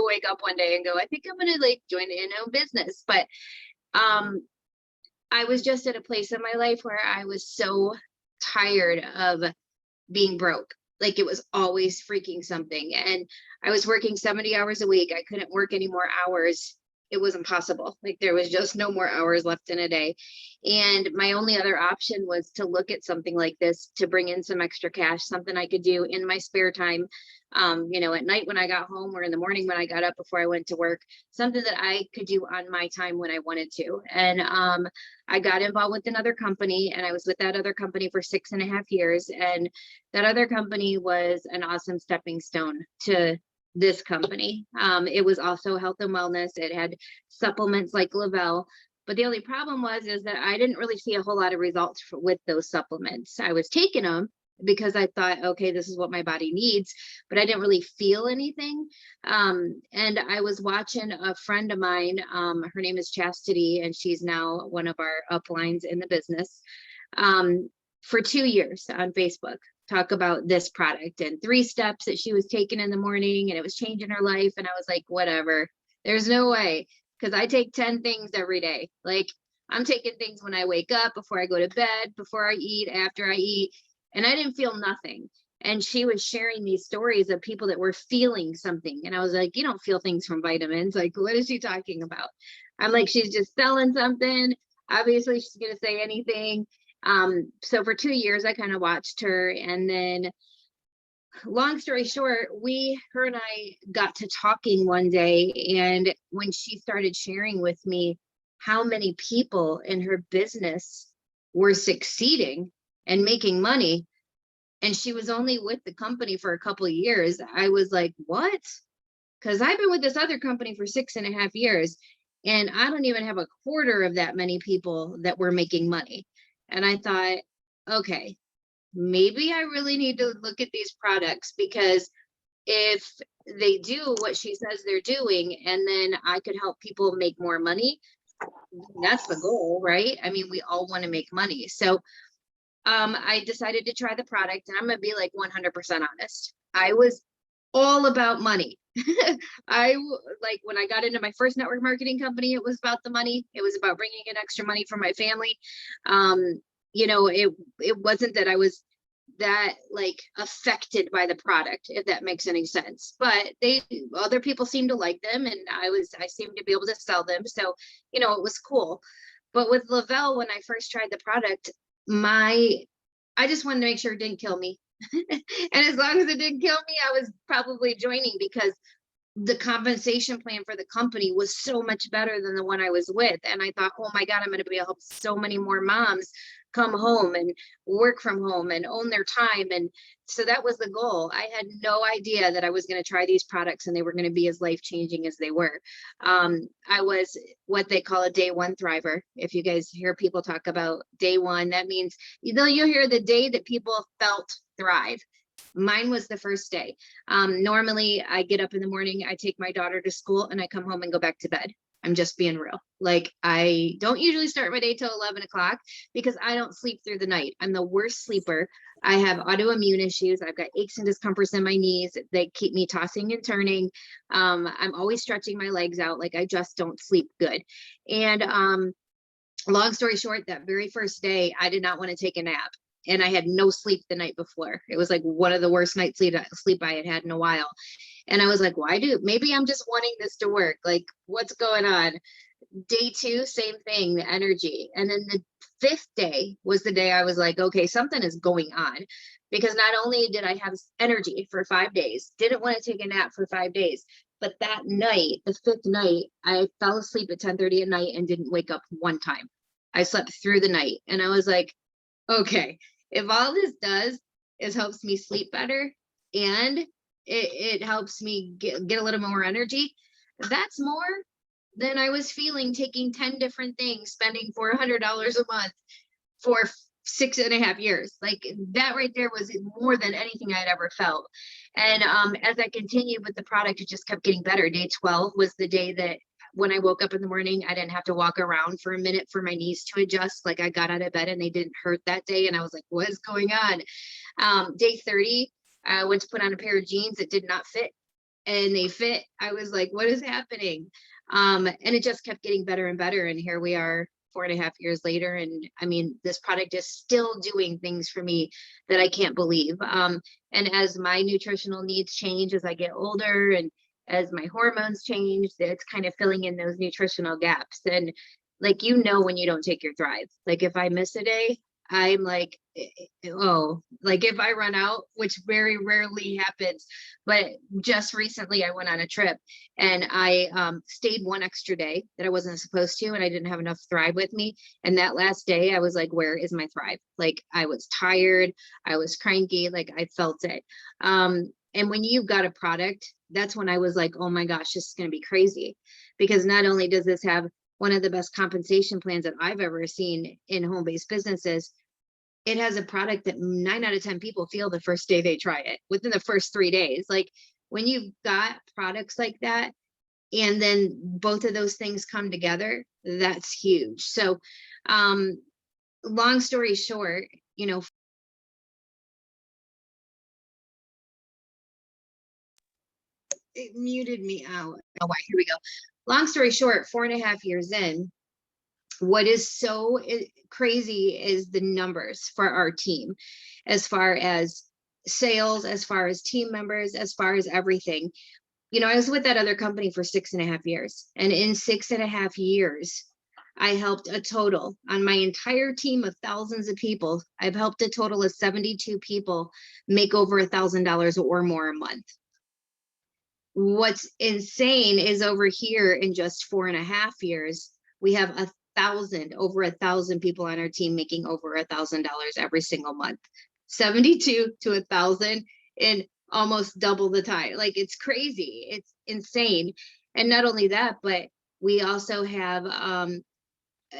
wake up one day and go, I think I'm gonna like join in own business. But um I was just at a place in my life where I was so tired of being broke. Like it was always freaking something. And I was working 70 hours a week. I couldn't work any more hours. It was impossible. Like there was just no more hours left in a day. And my only other option was to look at something like this to bring in some extra cash, something I could do in my spare time. At night when I got home or in the morning when I got up before I went to work, something that I could do on my time when I wanted to. And I got involved with another company and I was with that other company for 6.5 years. And that other company was an awesome stepping stone to this company. It was also health and wellness. It had supplements like Lavelle. But the only problem was is that I didn't really see a whole lot of results with those supplements. I was taking them because I thought, okay, this is what my body needs, but I didn't really feel anything. And I was watching a friend of mine, her name is Chastity, and she's now one of our uplines in the business, for 2 years on Facebook, talk about this product and 3 steps that she was taking in the morning, and it was changing her life. And I was like, whatever, there's no way, because I take 10 things every day. Like I'm taking things when I wake up, before I go to bed, before I eat, after I eat, and I didn't feel nothing. And she was sharing these stories of people that were feeling something. And I was like, you don't feel things from vitamins. Like, what is she talking about? I'm like, she's just selling something. Obviously, she's going to say anything. So for 2 years, I kind of watched her. And then, long story short, her and I got to talking one day. And when she started sharing with me how many people in her business were succeeding and making money, and she was only with the company for a couple of years, I was like, what? Because I've been with this other company for 6.5 years, and I don't even have a quarter of that many people that were making money. And I thought, okay, maybe I really need to look at these products, because if they do what she says they're doing, and then I could help people make more money, that's the goal, right? I mean, we all want to make money. So I decided to try the product, and I'm gonna be like 100% honest. I was all about money. Like when I got into my first network marketing company, it was about the money. It was about bringing in extra money for my family. It wasn't that I was that like affected by the product, if that makes any sense. But other people seemed to like them, and I seemed to be able to sell them. So, it was cool. But with Lavelle, when I first tried the product, I just wanted to make sure it didn't kill me. And as long as it didn't kill me, I was probably joining, because the compensation plan for the company was so much better than the one I was with. And I thought, oh my God, I'm going to be able to help so many more moms come home and work from home and own their time. And so that was the goal. I had no idea that I was going to try these products and they were going to be as life-changing as they were. I was what they call a day one thriver. If you guys hear people talk about day one, that means you'll hear the day that people felt thrive. Mine was the first day. Normally I get up in the morning, I take my daughter to school, and I come home and go back to bed. I'm just being real. Like I don't usually start my day till 11 o'clock, because I don't sleep through the night. I'm the worst sleeper. I have autoimmune issues. I've got aches and discomforts in my knees. They keep me tossing and turning. I'm always stretching my legs out. Like I just don't sleep good. And long story short, that very first day, I did not want to take a nap. And I had no sleep the night before. It was like one of the worst nights sleep I had had in a while. And I was like, maybe I'm just wanting this to work. Like, what's going on? Day two, same thing, the energy. And then the fifth day was the day I was like, okay, something is going on. Because not only did I have energy for 5 days, didn't want to take a nap for 5 days, but that night, the fifth night, I fell asleep at 10:30 at night and didn't wake up one time. I slept through the night. And I was like, okay, if all this does is helps me sleep better, and it helps me get a little more energy, that's more than I was feeling taking 10 different things, spending $400 a month for 6.5 years. Like that right there was more than anything I'd ever felt. And as I continued with the product, it just kept getting better. Day 12 was the day that when I woke up in the morning, I didn't have to walk around for a minute for my knees to adjust. Like I got out of bed and they didn't hurt that day. And I was like, what is going on? Day 30, I went to put on a pair of jeans that did not fit. and they fit. I was like, what is happening? And it just kept getting better and better. And here we are 4.5 years later. And I mean, this product is still doing things for me that I can't believe. And as my nutritional needs change as I get older and as my hormones change, it's kind of filling in those nutritional gaps. And like, when you don't take your Thrive, like if I miss a day, I'm like, oh, like if I run out, which very rarely happens, but just recently I went on a trip and I stayed one extra day that I wasn't supposed to, and I didn't have enough Thrive with me. And that last day, I was like, where is my Thrive? Like I was tired, I was cranky, like I felt it. And when you've got a product, that's when I was like, oh my gosh, this is going to be crazy. Because not only does this have one of the best compensation plans that I've ever seen in home-based businesses, it has a product that 9 out of 10 people feel the first day they try it within the first 3 days. Like when you've got products like that, and then both of those things come together, that's huge. So, long story short, it muted me out. Oh, why? Here we go. Long story short, 4.5 years in, what is so crazy is the numbers for our team, as far as sales, as far as team members, as far as everything. I was with that other company for 6.5 years, and in 6.5 years, I helped a total on my entire team of thousands of people. I've helped a total of 72 people make over $1,000 or more a month. What's insane is over here in just 4.5 years, we have over 1,000 people on our team making over $1,000 every single month. 72 to 1,000 in almost double the time. Like it's crazy. It's insane. And not only that, but we also have,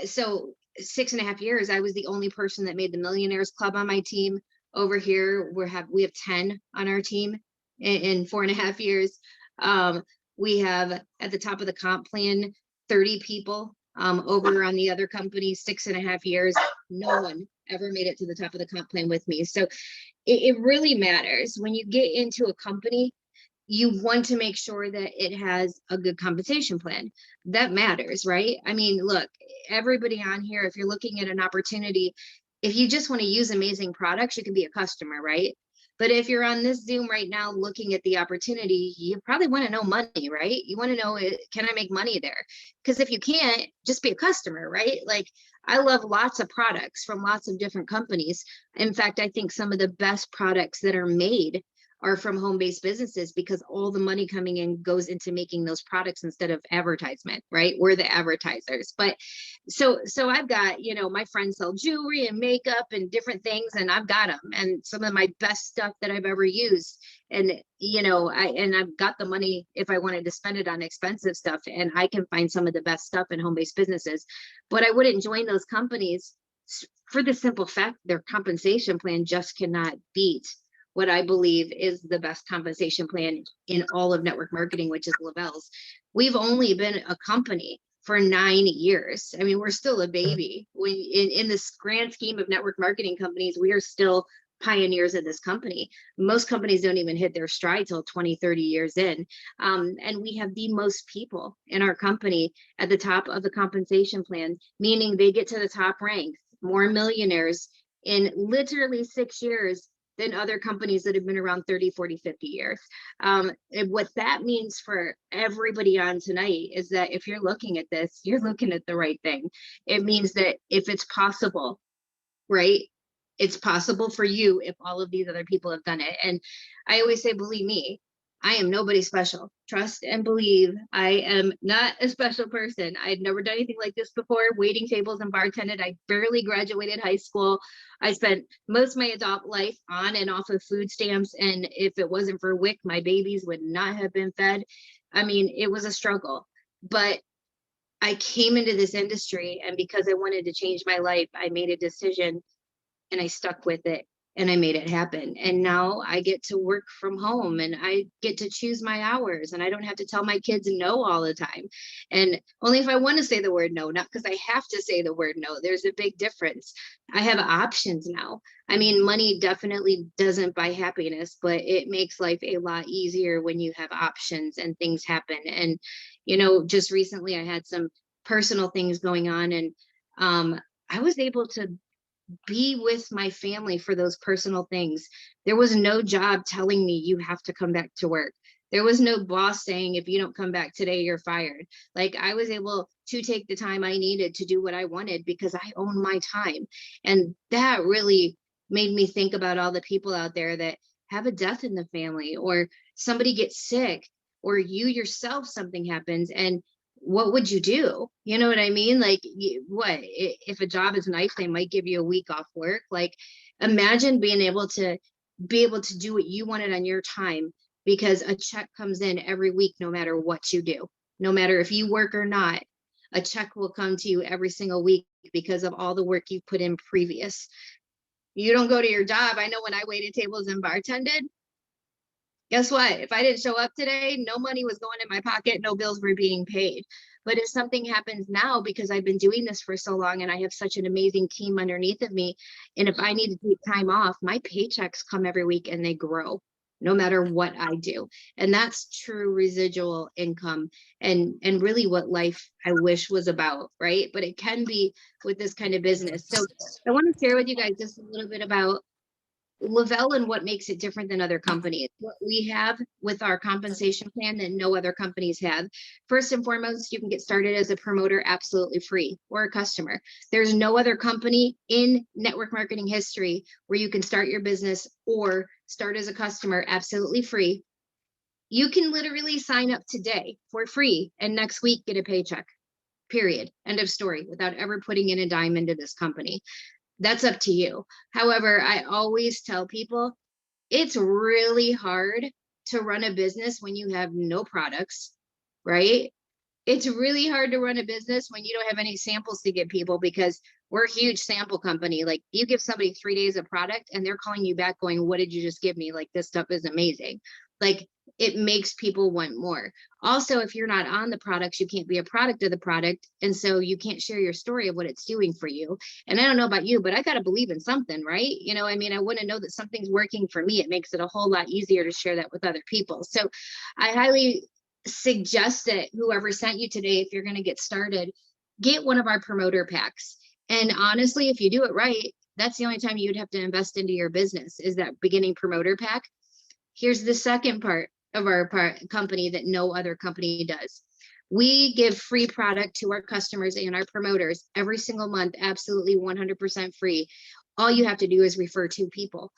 so 6.5 years, I was the only person that made the Millionaires Club on my team. Over here, we have 10 on our team in 4.5 years. We have at the top of the comp plan, 30 people. Over on the other company, 6.5 years, no one ever made it to the top of the comp plan with me. So it really matters when you get into a company. You want to make sure that it has a good compensation plan. That matters, right? I mean, look, everybody on here, if you're looking at an opportunity, if you just want to use amazing products, you can be a customer, right? But if you're on this Zoom right now looking at the opportunity, you probably want to know money, right? You want to know, can I make money there? Because if you can't, just be a customer, right? Like I love lots of products from lots of different companies. In fact, I think some of the best products that are made are from home-based businesses, because all the money coming in goes into making those products instead of advertisement, right? We're the advertisers. But so I've got, my friends sell jewelry and makeup and different things, and I've got them, and some of my best stuff that I've ever used. And I've got the money if I wanted to spend it on expensive stuff, and I can find some of the best stuff in home-based businesses. But I wouldn't join those companies for the simple fact their compensation plan just cannot beat what I believe is the best compensation plan in all of network marketing, which is Le-Vel's. We've only been a company for 9 years. I mean, we're still a baby. When in this grand scheme of network marketing companies, we are still pioneers of this company. Most companies don't even hit their stride till 20, 30 years in. And we have the most people in our company at the top of the compensation plan, meaning they get to the top rank, more millionaires in literally 6 years than other companies that have been around 30, 40, 50 years. And what that means for everybody on tonight is that if you're looking at this, you're looking at the right thing. It means that if it's possible, right? It's possible for you if all of these other people have done it. And I always say, believe me, I am nobody special. Trust and believe I am not a special person. I'd never done anything like this before, waiting tables and bartended. I barely graduated high school. I spent most of my adult life on and off of food stamps. And if it wasn't for WIC, my babies would not have been fed. I mean, it was a struggle, but I came into this industry, and because I wanted to change my life, I made a decision and I stuck with it. and I made it happen. And now I get to work from home and I get to choose my hours and I don't have to tell my kids no all the time. And only if I want to say the word no, not because I have to say the word no. There's a big difference. I have options now. I mean, money definitely doesn't buy happiness, but it makes life a lot easier when you have options and things happen. And, just recently I had some personal things going on, and I was able to be with my family for those personal things. There was no job telling me you have to come back to work. There was no boss saying, if you don't come back today, you're fired. Like, I was able to take the time I needed to do what I wanted because I own my time. And that really made me think about all the people out there that have a death in the family, or somebody gets sick, or you yourself, something happens, and what would you do? You know what I mean? Like, if a job is nice, they might give you a week off work. Like, imagine being able to do what you wanted on your time, because a check comes in every week, no matter what you do, no matter if you work or not. A check will come to you every single week because of all the work you put in previous. You don't go to your job. I know when I waited tables and bartended, guess what? If I didn't show up today, no money was going in my pocket, no bills were being paid. But if something happens now, because I've been doing this for so long and I have such an amazing team underneath of me, and if I need to take time off, my paychecks come every week and they grow no matter what I do. And that's true residual income, and really what life I wish was about, right? But it can be with this kind of business. So I want to share with you guys just a little bit about Le-Vel and what makes it different than other companies. What we have with our compensation plan that no other companies have. First and foremost, you can get started as a promoter absolutely free, or a customer. There's no other company in network marketing history where you can start your business or start as a customer absolutely free. You can literally sign up today for free and next week get a paycheck. Period. End of story, without ever putting in a dime into this company. That's up to you. However, I always tell people it's really hard to run a business when you have no products, right? It's really hard to run a business when you don't have any samples to give people, because we're a huge sample company. Like, you give somebody 3 days of product and they're calling you back going, what did you just give me? Like, this stuff is amazing. Like, it makes people want more. Also, if you're not on the products, you can't be a product of the product. And so you can't share your story of what it's doing for you. And I don't know about you, but I got to believe in something, right? I mean, I want to know that something's working for me. It makes it a whole lot easier to share that with other people. So I highly suggest that whoever sent you today, if you're going to get started, get one of our promoter packs. And honestly, if you do it right, that's the only time you'd have to invest into your business, is that beginning promoter pack. Here's the second part of our company that no other company does. We give free product to our customers and our promoters every single month, absolutely 100% free. All you have to do is refer 2 people.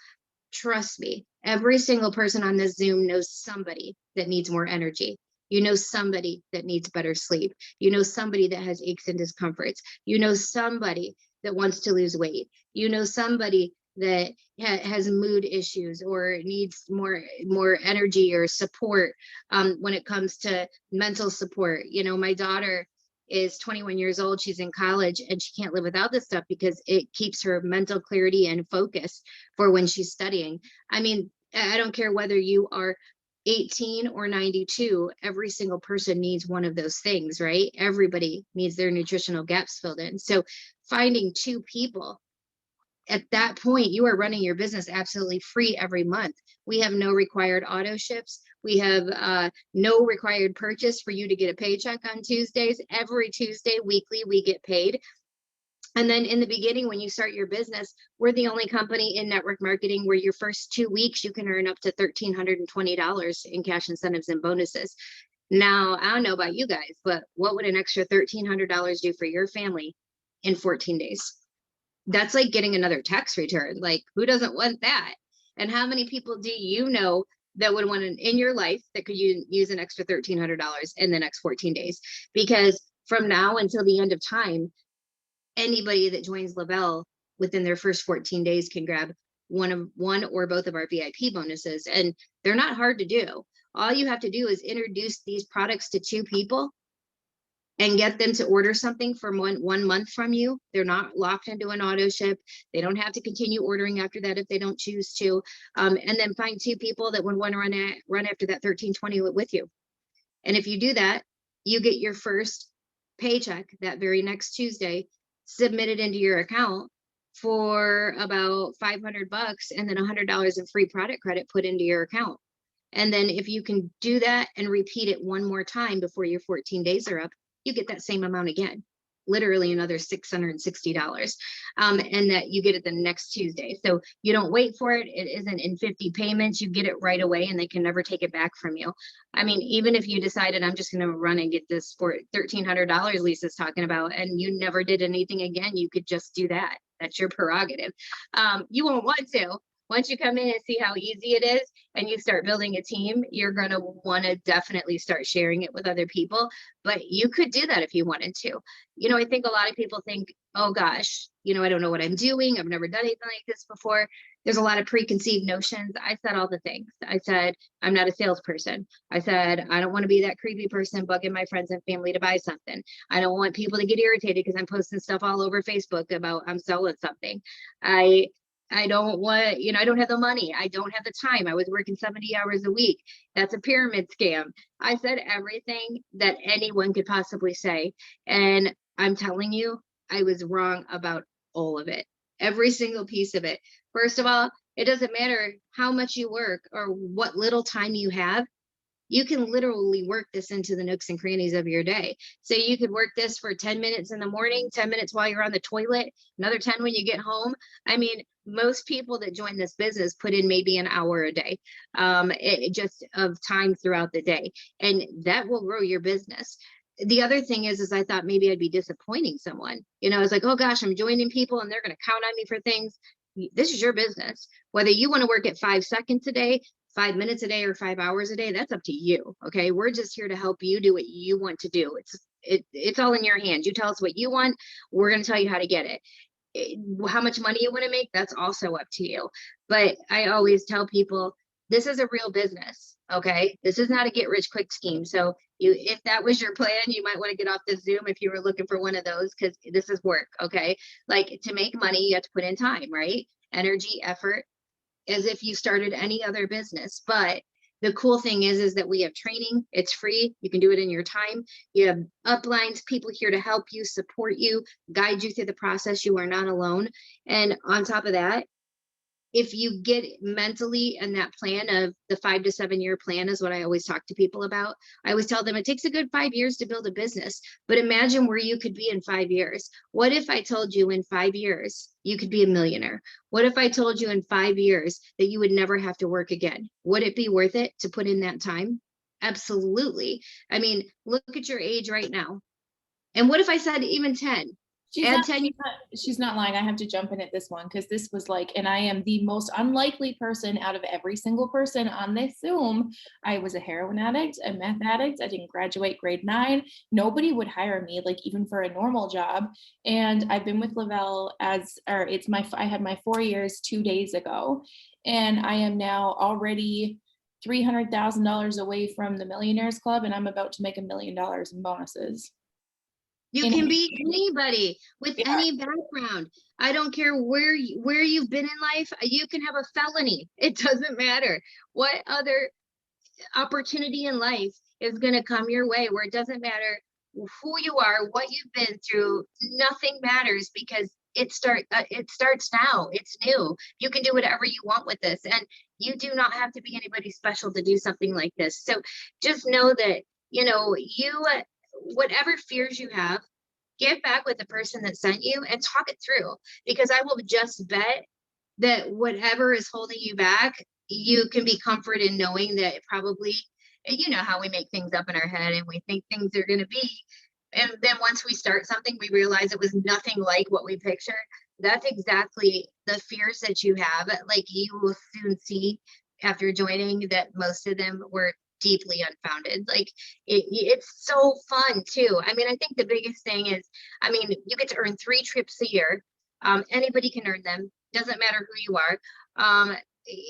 Trust me, every single person on this Zoom knows somebody that needs more energy. You know somebody that needs better sleep. You know somebody that has aches and discomforts. You know somebody that wants to lose weight. You know somebody that has mood issues or needs more energy or support when it comes to mental support. My daughter is 21 years old. She's in college and she can't live without this stuff because it keeps her mental clarity and focus for when she's studying. I mean, I don't care whether you are 18 or 92, every single person needs one of those things, right? Everybody needs their nutritional gaps filled in. So finding 2 people, at that point, you are running your business absolutely free every month. We have no required auto ships. We have no required purchase for you to get a paycheck on Tuesdays. Every Tuesday, weekly, we get paid. And then in the beginning, when you start your business, we're the only company in network marketing where your first 2 weeks, you can earn up to $1,320 in cash incentives and bonuses. Now, I don't know about you guys, but what would an extra $1,300 do for your family in 14 days? That's like getting another tax return. Like, who doesn't want that? And how many people do you know that would want in your life that could use an extra $1,300 in the next 14 days? Because from now until the end of time, anybody that joins Le-Vel within their first 14 days can grab one or both of our VIP bonuses. And they're not hard to do. All you have to do is introduce these products to 2 people and get them to order something from one month from you. They're not locked into an auto ship. They don't have to continue ordering after that if they don't choose to. And then find 2 people that would want to run after that 1320 with you. And if you do that, you get your first paycheck that very next Tuesday submitted into your account for about 500 bucks, and then $100 in free product credit put into your account. And then if you can do that and repeat it one more time before your 14 days are up, you get that same amount again, literally another $660. And that you get it the next Tuesday. So you don't wait for it. It isn't in 50 payments. You get it right away and they can never take it back from you. I mean, even if you decided I'm just going to run and get this for $1,300 Lisa's talking about, and you never did anything again, you could just do that. That's your prerogative. You won't want to. Once you come in and see how easy it is and you start building a team, you're going to want to definitely start sharing it with other people. But you could do that if you wanted to. You know, I think a lot of people think, oh gosh, you know, I don't know what I'm doing. I've never done anything like this before. There's a lot of preconceived notions. I said all the things. I said, I'm not a salesperson. I said, I don't want to be that creepy person bugging my friends and family to buy something. I don't want people to get irritated because I'm posting stuff all over Facebook about I'm selling something. I don't want, you know, I don't have the money. I don't have the time. I was working 70 hours a week. That's a pyramid scam. I said everything that anyone could possibly say. And I'm telling you, I was wrong about all of it. Every single piece of it. First of all, it doesn't matter how much you work or what little time you have. You can literally work this into the nooks and crannies of your day. So you could work this for 10 minutes in the morning, 10 minutes while you're on the toilet, another 10 when you get home. I mean, most people that join this business put in maybe an hour a day, just of time throughout the day, and that will grow your business. The other thing is I thought maybe I'd be disappointing someone. You know, I was like, oh gosh, I'm joining people and they're going to count on me for things. This is your business. Whether you want to work at 5 seconds a day, 5 minutes a day, or 5 hours a day, that's up to you. Okay. We're just here to help you do what you want to do. It's all in your hands. You tell us what you want. We're going to tell you how to get it. How much money you want to make, that's also up to you. But I always tell people, this is a real business. Okay. This is not a get rich quick scheme. So if that was your plan, you might want to get off this Zoom if you were looking for one of those, because this is work. Okay. Like, to make money, you have to put in time, right? Energy, effort, as if you started any other business. But the cool thing is that we have training. It's free. You can do it in your time. You have uplines, people here to help you, support you, guide you through the process. You are not alone. And on top of that, if you get mentally in that plan of the 5 to 7 year plan is what I always talk to people about. I always tell them it takes a good 5 years to build a business, but imagine where you could be in 5 years. What if I told you in 5 years you could be a millionaire? What if I told you in 5 years that you would never have to work again? Would it be worth it to put in that time? Absolutely. I mean, look at your age right now. And what if I said even 10? She's not lying. I have to jump in at this one because this was like, and I am the most unlikely person out of every single person on this Zoom. I was a heroin addict, a meth addict. I didn't graduate grade 9. Nobody would hire me, like, even for a normal job. And I've been with Le-Vel I had my 4 years 2 days ago, and I am now already $300,000 away from the Millionaires Club, and I'm about to make $1 million in bonuses. You can be anybody with any background. I don't care where you've been in life. You can have a felony. It doesn't matter. What other opportunity in life is going to come your way where it doesn't matter who you are, what you've been through. Nothing matters because it starts now. It's new. You can do whatever you want with this, and you do not have to be anybody special to do something like this. So just know that, whatever fears you have, get back with the person that sent you and talk it through, because I will just bet that whatever is holding you back, you can be comforted in knowing that probably, you know how we make things up in our head and we think things are going to be. And then once we start something, we realize it was nothing like what we pictured. That's exactly the fears that you have. Like, you will soon see after joining that most of them were deeply unfounded. Like, it's so fun too. I mean, I think the biggest thing is, you get to earn 3 trips a year. Anybody can earn them. Doesn't matter who you are.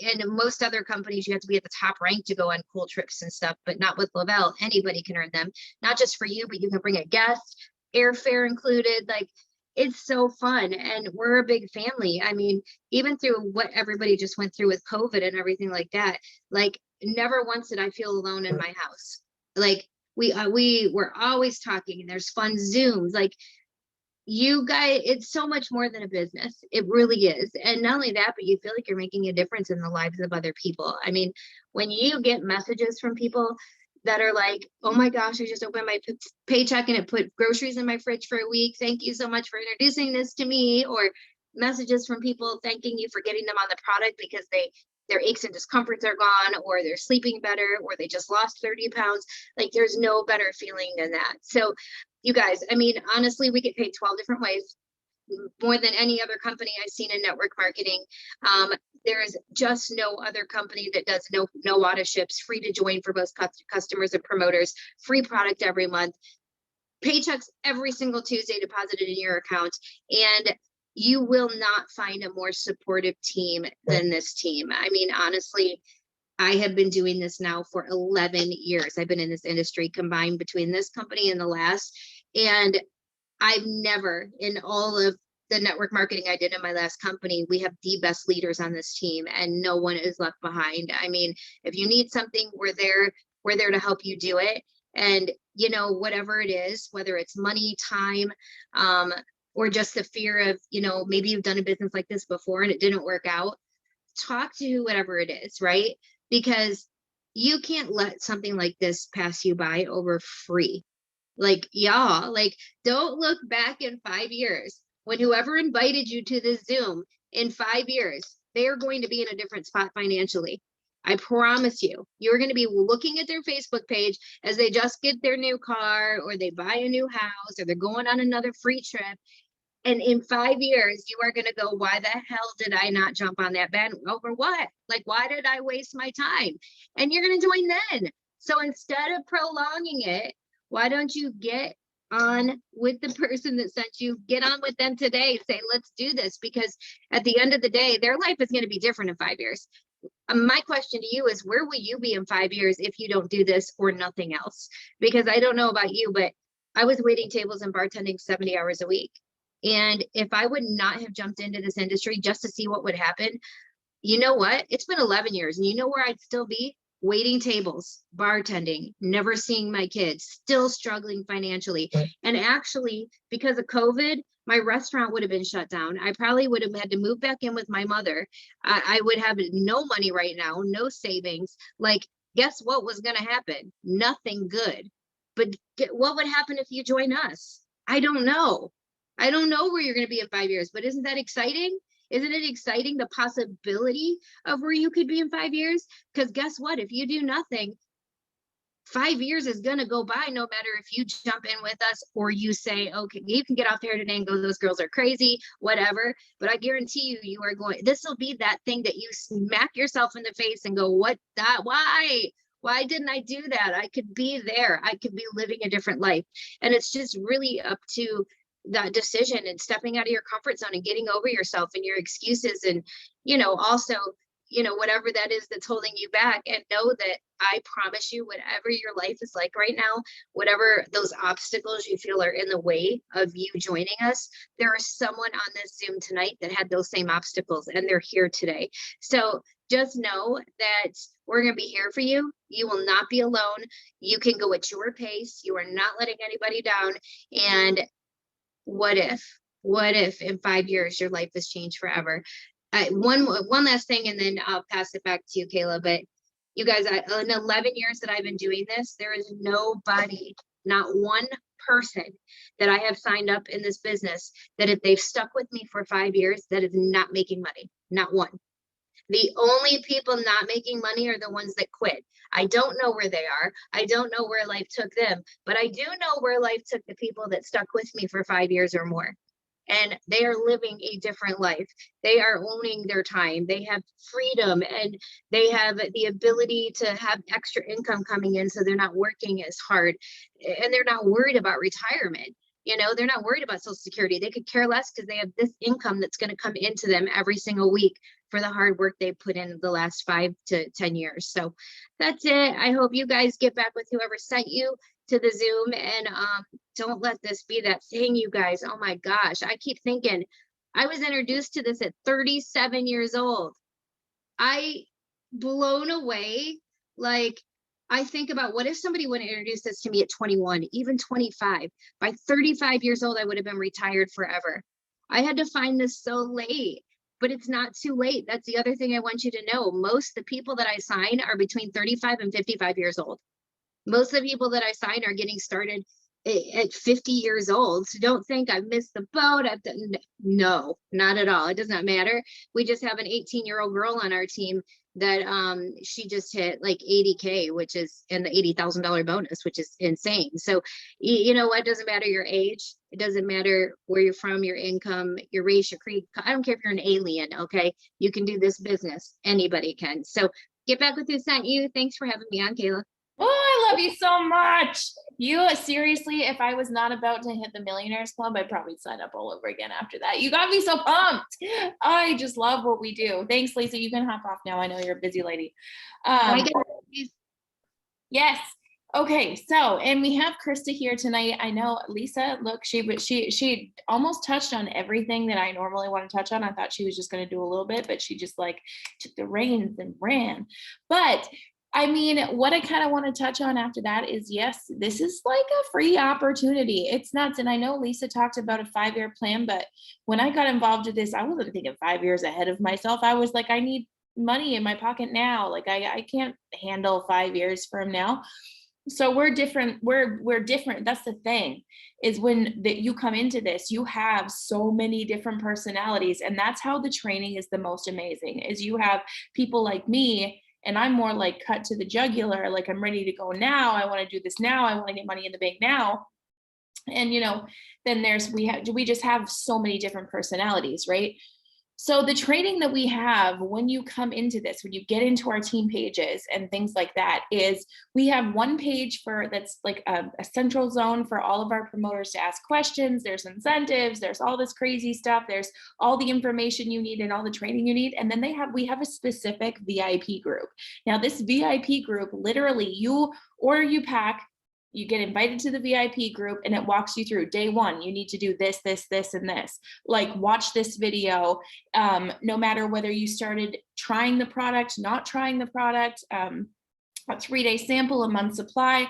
and most other companies, you have to be at the top rank to go on cool trips and stuff, but not with Lavelle. Anybody can earn them, not just for you, but you can bring a guest, airfare included. Like, it's so fun. And we're a big family. I mean, even through what everybody just went through with COVID and everything like that, like, never once did I feel alone in my house. Like, we were always talking, and there's fun Zooms. Like, you guys, it's so much more than a business. It really is. And not only that, but you feel like you're making a difference in the lives of other people. I mean, when you get messages from people that are like, oh my gosh, I just opened my paycheck and it put groceries in my fridge for a week. Thank you so much for introducing this to me. Or messages from people thanking you for getting them on the product because their aches and discomforts are gone, or they're sleeping better, or they just lost 30 pounds. Like, there's no better feeling than that. So you guys, I mean, honestly, we get paid 12 different ways, more than any other company I've seen in network marketing. There is just no other company that does no auto ships, free to join for both customers and promoters, free product every month, paychecks every single Tuesday deposited in your account. And you will not find a more supportive team than this team. I mean, honestly, I have been doing this now for 11 years. I've been in this industry combined between this company and the last. And I've never, in all of the network marketing I did in my last company, we have the best leaders on this team, and no one is left behind. I mean, if you need something, we're there to help you do it. And, you know, whatever it is, whether it's money, time, or just the fear of, you know, maybe you've done a business like this before and it didn't work out, talk to whatever it is, right? Because you can't let something like this pass you by over free. Like, y'all, like, don't look back in 5 years when whoever invited you to this Zoom, in 5 years, they are going to be in a different spot financially. I promise you, you're going to be looking at their Facebook page as they just get their new car, or they buy a new house, or they're going on another free trip. And in 5 years, you are going to go, why the hell did I not jump on that band? Over what? Like, why did I waste my time? And you're going to join then. So instead of prolonging it, why don't you get on with the person that sent you, get on with them today, say, let's do this, because at the end of the day, their life is going to be different in 5 years. My question to you is, where will you be in 5 years if you don't do this or nothing else? Because I don't know about you, but I was waiting tables and bartending 70 hours a week. And if I would not have jumped into this industry just to see what would happen, you know what? It's been 11 years, and you know where I'd still be? Waiting tables, bartending, never seeing my kids, still struggling financially. And actually, because of COVID, my restaurant would have been shut down. I probably would have had to move back in with my mother. I would have no money right now, no savings. Like, guess what was going to happen? Nothing good. But what would happen if you join us? I don't know. I don't know where you're going to be in 5 years, but isn't that exciting? Isn't it exciting, the possibility of where you could be in 5 years? Because guess what? If you do nothing, 5 years is going to go by, no matter if you jump in with us or you say, okay, you can get off here today and go, those girls are crazy, whatever. But I guarantee you, you are going, this will be that thing that you smack yourself in the face and go, what, that, why? Why didn't I do that? I could be there. I could be living a different life. And it's just really up to that decision and stepping out of your comfort zone and getting over yourself and your excuses. And, you know, also, you know, whatever that is that's holding you back, and know that I promise you, whatever your life is like right now, whatever those obstacles you feel are in the way of you joining us, there is someone on this Zoom tonight that had those same obstacles, and they're here today. So just know that we're going to be here for you. You will not be alone. You can go at your pace. You are not letting anybody down. And what if in 5 years your life has changed forever? One last thing, and then I'll pass it back to you, Kayla. But you guys, in 11 years that I've been doing this, there is nobody, not one person that I have signed up in this business that if they've stuck with me for 5 years, that is not making money. Not one. The only people not making money are the ones that quit. I don't know where they are. I don't know where life took them, but I do know where life took the people that stuck with me for 5 years or more. And they are living a different life. They are owning their time. They have freedom, and they have the ability to have extra income coming in, so they're not working as hard, and they're not worried about retirement. You know, they're not worried about Social Security. They could care less because they have this income that's going to come into them every single week for the hard work they put in the last 5 to 10 years. So that's it. I hope you guys get back with whoever sent you to the Zoom, and don't let this be that thing, you guys. Oh my gosh. I keep thinking I was introduced to this at 37 years old. I blown away. Like, I think about, what if somebody would introduce this to me at 21, even 25? By 35 years old, I would have been retired forever. I had to find this so late, but it's not too late. That's the other thing I want you to know. Most of the people that I sign are between 35 and 55 years old. Most of the people that I sign are getting started at 50 years old. So don't think I've missed the boat. I've done, no, not at all. It does not matter. We just have an 18-year-old girl on our team that she just hit like 80K, which is, and the $80,000 bonus, which is insane. So you know what, it doesn't matter your age, it doesn't matter where you're from, your income, your race, your creed. I don't care if you're an alien. Okay, you can do this business. Anybody can. So get back with who sent you. Thanks for having me on, Kayla. Oh, I love you so much. You seriously, if I was not about to hit the Millionaires Club, I'd probably sign up all over again after that. You got me so pumped. I just love what we do. Thanks, Lisa. You can hop off now. I know you're a busy lady. Yes. Okay. So, and we have Krista here tonight. I know Lisa, look, she almost touched on everything that I normally want to touch on. I thought she was just going to do a little bit, but she just like took the reins and ran. But I mean, what I kind of want to touch on after that is, yes, this is like a free opportunity. It's nuts. And I know Lisa talked about a 5-year plan, but when I got involved with this, I wasn't thinking 5 years ahead of myself. I was like, I need money in my pocket now. Like I can't handle 5 years from now. So we're different. We're different. That's the thing, is when that you come into this, you have so many different personalities. And that's how the training is the most amazing, is you have people like me, and I'm more like cut to the jugular. Like, I'm ready to go now. I want to do this now. I want to get money in the bank now. And, you know, then we just have so many different personalities, right? So the training that we have when you come into this, when you get into our team pages and things like that, is we have one page that's like a central zone for all of our promoters to ask questions. There's incentives, there's all this crazy stuff, there's all the information you need and all the training you need. And then we have a specific VIP group. Now this VIP group, literally you order, you pack, you get invited to the VIP group, and it walks you through day one. You need to do this, this, this, and this. Like, watch this video. No matter whether you started trying the product, not trying the product, a 3-day sample, a month supply.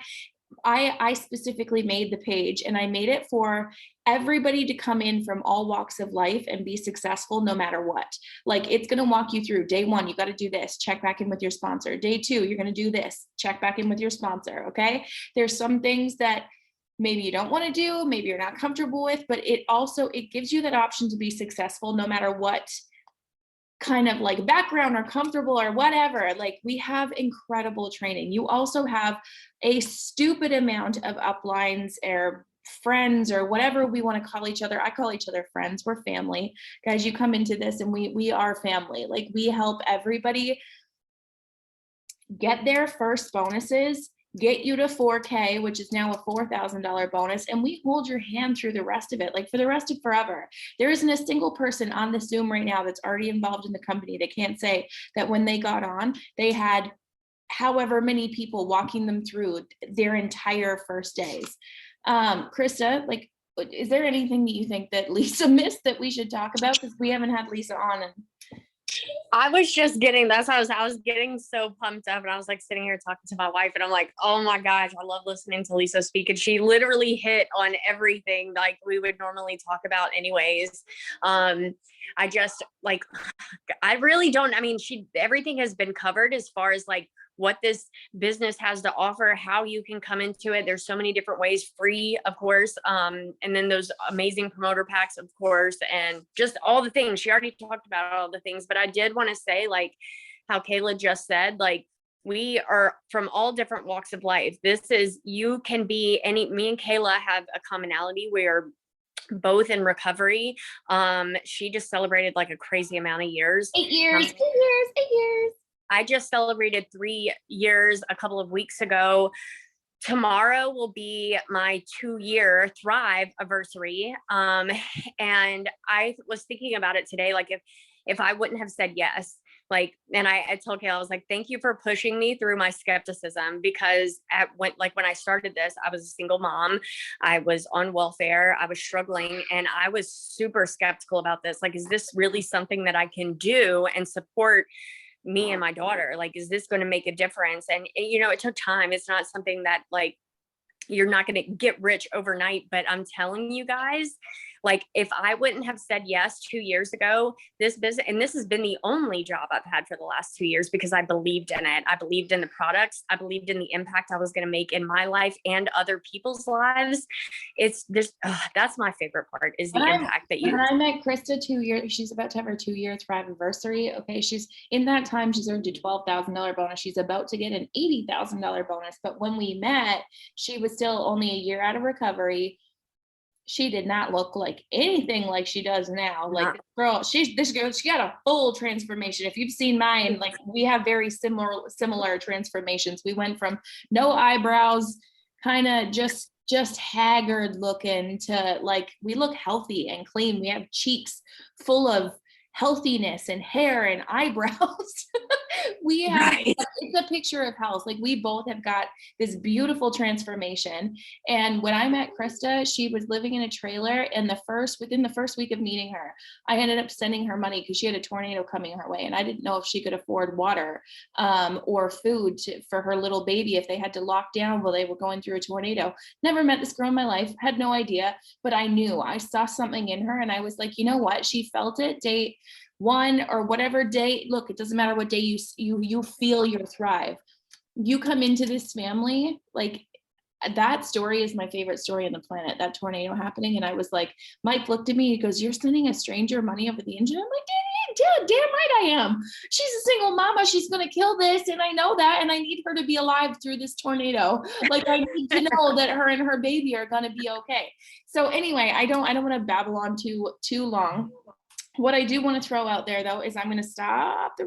I specifically made the page, and I made it for everybody to come in from all walks of life and be successful no matter what. Like, it's going to walk you through day one. You got to do this, check back in with your sponsor. Day two, you're going to do this, check back in with your sponsor. Okay. There's some things that maybe you don't want to do, maybe you're not comfortable with, but it gives you that option to be successful no matter what kind of like background or comfortable or whatever. Like, we have incredible training. You also have a stupid amount of uplines or friends or whatever we want to call each other. I call each other friends. We're family. Guys, you come into this and we are family. Like, we help everybody get their first bonuses, get you to 4K, which is now a $4,000 bonus. And we hold your hand through the rest of it, like for the rest of forever. There isn't a single person on the Zoom right now that's already involved in the company that can't say that when they got on, they had however many people walking them through their entire first days. Krista, like, is there anything that you think that Lisa missed that we should talk about? Because we haven't had Lisa on. And I was just getting, I was getting so pumped up, and I was like sitting here talking to my wife, and I'm like, oh my gosh, I love listening to Lisa speak. And she literally hit on everything like we would normally talk about anyways. I just like, I really don't, I mean, everything has been covered as far as like what this business has to offer, how you can come into it. There's so many different ways, free, of course. And then those amazing promoter packs, of course, and just all the things. She already talked about all the things, but I did want to say, like how Kayla just said, like, we are from all different walks of life. You can be me and Kayla have a commonality. We're both in recovery. She just celebrated like a crazy amount of years. 8 years, 8 years, 8 years. I just celebrated 3 years a couple of weeks ago. Tomorrow will be my 2-year Thrive anniversary. And I was thinking about it today, like if I wouldn't have said yes, like, and I told Kayla, I was like, thank you for pushing me through my skepticism, because when I started this, I was a single mom. I was on welfare. I was struggling, and I was super skeptical about this. Like, is this really something that I can do and support me and my daughter? Like, is this going to make a difference? And, it took time. It's not something that, like, you're not going to get rich overnight, but I'm telling you guys, like, if I wouldn't have said yes 2 years ago, this business, and this has been the only job I've had for the last 2 years, because I believed in it. I believed in the products. I believed in the impact I was going to make in my life and other people's lives. That's my favorite part, is the impact that you. When I met Krista 2 years, she's about to have her 2 years for anniversary. Okay. She's in that time, she's earned a $12,000 bonus. She's about to get an $80,000 bonus. But when we met, she was still only a year out of recovery. She did not look like anything like she does now. Like, this girl, she got a full transformation. If you've seen mine, like, we have very similar transformations. We went from no eyebrows, kind of just haggard looking, to, like, we look healthy and clean. We have cheeks full of healthiness and hair and eyebrows. We have, Right. it's a picture of health. Like, we both have got this beautiful transformation. And when I met Krista, she was living in a trailer, and within the first week of meeting her, I ended up sending her money because she had a tornado coming her way, and I didn't know if she could afford water or food for her little baby if they had to lock down while they were going through a tornado. Never met this girl in my life, had no idea, but I knew, I saw something in her, and I was like, you know what? She felt it day one or whatever day. Look, it doesn't matter what day you feel your thrive. You come into this family, like, that story is my favorite story on the planet, that tornado happening. And I was like, Mike looked at me, he goes, you're sending a stranger money over the engine? I'm like, damn right I am. She's a single mama. She's going to kill this. And I know that. And I need her to be alive through this tornado. Like, I need to know that her and her baby are going to be okay. So anyway, I don't want to babble on too long. What I do want to throw out there, though, is I'm going to stop the